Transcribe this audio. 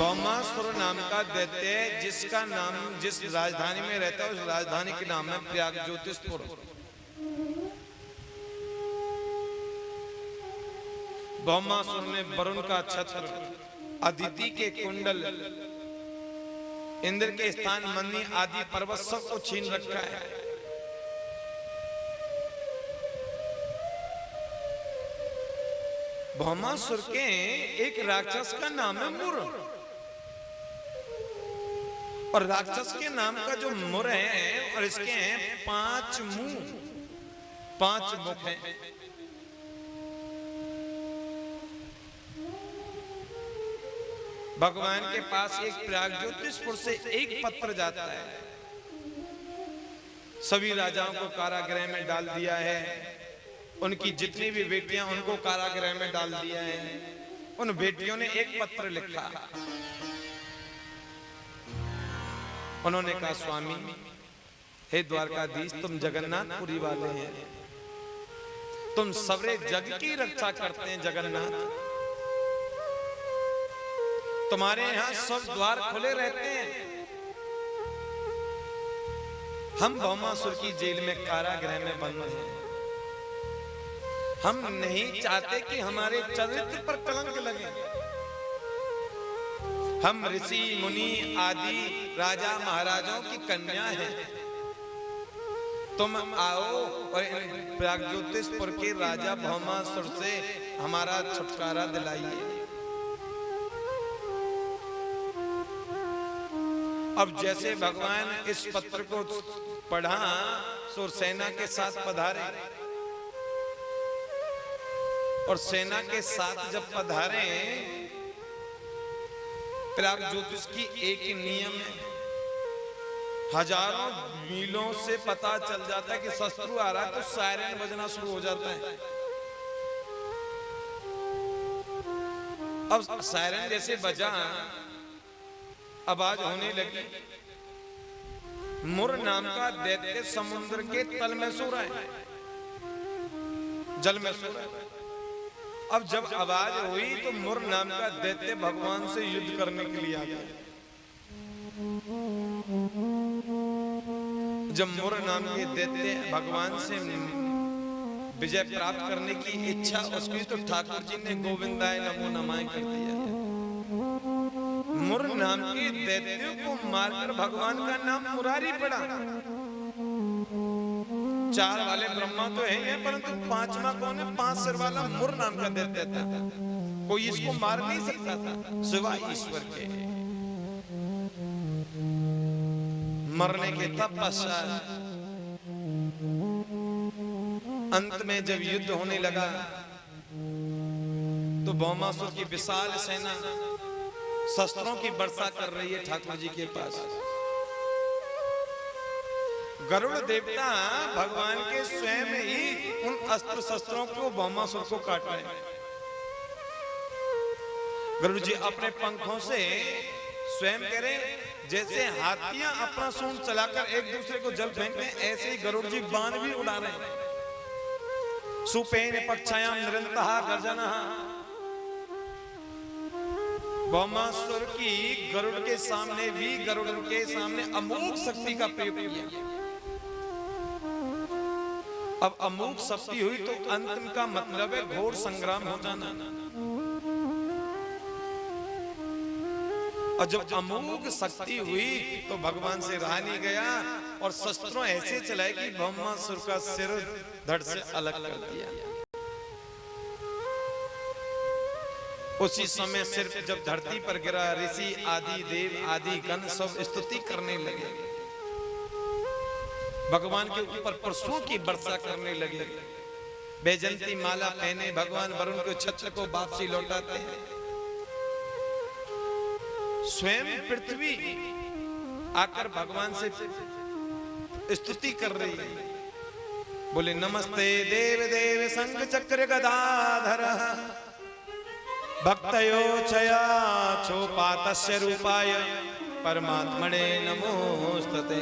भौमासुर नाम का दैत्य जिसका नाम जिस राजधानी में रहता है उस राजधानी के नाम है प्रयाग ज्योतिषपुर। भौमासुर ने वरुण का छत्र, अदिति के कुंडल, इंद्र के स्थान मन्नी आदि पर्वत सब को छीन रखा है। भौमासुर के एक राक्षस का नाम है मुर, और राक्षस के नाम का जो मुर है और इसके हैं 5 मुंह, 5 मुख हैं। भगवान के पास एक प्रयाग ज्योतिषपुर से एक पत्र जाता है, सभी राजाओं को कारागृह में डाल दिया है, उनकी जितनी भी बेटियां उनको कारागृह में डाल दिया है। उन बेटियों ने एक पत्र लिखा, उन्होंने कहा स्वामी हे द्वारकाधीश, तुम जगन्नाथपुरी वाले हैं, तुम सवरे जग की रक्षा करते हैं जगन्नाथ, तुम्हारे यहां सब द्वार खुले रहते हैं। हम भौमासुर की जेल में कारागृह में बंद हैं, हम नहीं चाहते कि हमारे चरित्र पर कलंक लगे। हम ऋषि मुनि आदि राजा महाराजाओं की कन्या हैं, तुम आओ और प्रयाग ज्योतिषपुर के राजा भौमासुर से हमारा छुटकारा दिलाइए। अब जैसे भगवान इस पत्र को पढ़ा, सुरसेना के साथ पधारे, और सेना के साथ जब पधारे, प्रयाग ज्योतिष की एक नियम है, हजारों मीलों से पता चल जाता है कि शत्रु आ रहा है तो सायरन बजना शुरू हो जाता है। अब सायरन जैसे बजा, आवाज होने लगी, मुर नाम का दैत्य समुद्र के तल में सो रहा है, जल में सो रहा है। अब जब आवाज हुई तो मुर नाम का दैत्य भगवान से युद्ध करने के लिए आ गया। जब मुर नाम के दैत्य भगवान से विजय प्राप्त करने की इच्छा उसकी, तो ठाकुर जी ने गोविंदाय नमो नमाय कर दिया। मुर नाम के दैत्य को मारकर भगवान का नाम मुरारी पड़ा। 4 वाले ब्रह्मा तो है, परंतु 5वां कौन है? 5 सिर वाला मुर नाम का दैत्य था, कोई इसको मार नहीं सकता था सिवाय ईश्वर के। मरने के तपस्या अंत में जब युद्ध होने लगा तो भौमासुर की विशाल सेना शस्त्रों की वर्षा कर रही है ठाकुर जी के पास। गरुड़ देवता भगवान के स्वयं ही उन अस्त्र शस्त्रों को भौमासुर को काट रहे हैं। गरुड़ जी अपने पंखों से स्वयं कह रहे, जैसे हाथियां अपना सूंड चलाकर एक दूसरे को जल फेंकते हैं, ऐसे ही गरुड़ जी बाण भी उड़ा रहे हैं। सुपेन पक्षायाम निरंतः गर्जनः। भौमासुर की गरुड़ के सामने भी, गरुड़ के सामने अमोघ शक्ति का प्रयोग किया। अब अमोघ शक्ति हुई तो अंत का मतलब है घोर संग्राम हो जाना। और जब अमोघ शक्ति हुई तो भगवान से रहा नहीं गया और शस्त्रों ऐसे चलाए कि भौमासुर का सिर धड़ से अलग कर दिया। उसी समय सिर जब धरती पर गिरा, ऋषि आदि देव आदि गण सब स्तुति करने लगे, भगवान के ऊपर परशुओं की वर्षा करने लगे। बैजंती माला पहने भगवान वरुण के छत्र को वापसी लौटाते हैं। स्वयं पृथ्वी आकर भगवान से स्तुति कर रही है, बोले नमस्ते देव देव शंख चक्र गदाधर भक्तयो चया चोपातस्य रूपाय परमात्मने नमोस्तुते।